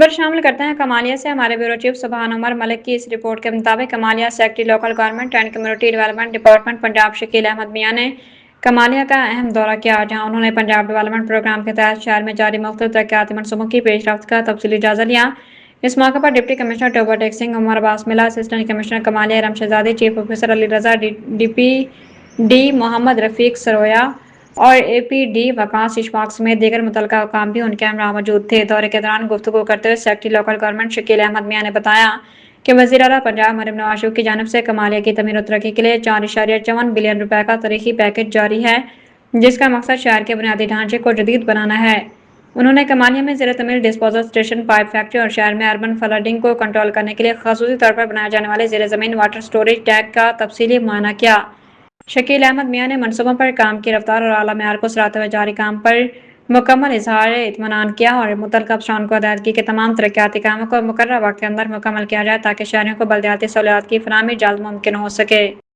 خبر شامل کرتے ہیں کمالیہ سے۔ ہمارے بیورو چیف سبحان عمر ملک کی اس رپورٹ کے مطابق Kamalia secretary local government and community development department Punjab Shakeel Ahmed Mian نے کمالیہ کا اہم دورہ کیا، جہاں انہوں نے پنجاب ڈیولپمنٹ پروگرام کے تحت شہر میں جاری مختلف ترقیاتی منصوبوں کی پیش رفت کا تفصیلی جائزہ لیا۔ اس موقع پر ڈپٹی کمشنر ٹوبر ٹیک سنگھ، عمر عباس ملا، اسسٹنٹ کمشنر کمالیہ ارم شہزادی، chief officer Ali Raza, D P D محمد رفیق سرویا اور اے پی ڈی وکاس اشفاق سمیت دیگر متعلقہ حکام بھی ان کے ہمراہ موجود تھے۔ دورے کے دوران گفتگو کرتے ہوئے secretary local government Shakeel Ahmed Mian نے بتایا کہ وزیر اعلیٰ پنجاب مریم نواز شریف کی جانب سے کمالیہ کی تعمیر و ترقی کے لیے 4.54 بلین روپے کا تاریخی پیکیج جاری ہے، جس کا مقصد شہر کے بنیادی ڈھانچے کو جدید بنانا ہے۔ انہوں نے کمالیہ میں زیر تعمیر ڈسپوزل اسٹیشن، پائپ فیکٹری اور شہر میں اربن فلڈنگ کو کنٹرول کرنے کے لیے خصوصی طور پر بنائے جانے والے زیر زمین واٹر اسٹوریج ٹینک کا تفصیلی معائنہ کیا۔ شکیل احمد میاں نے منصوبوں پر کام کی رفتار اور اعلیٰ معیار کو سراہتے ہوئے جاری کام پر مکمل اظہار اطمینان کیا اور متعلقہ افسران کو ہدایت کی کہ تمام ترقیاتی کاموں کو مقررہ وقت کے اندر مکمل کیا جائے تاکہ شہریوں کو بلدیاتی سہولیات کی فراہمی جلد ممکن ہو سکے۔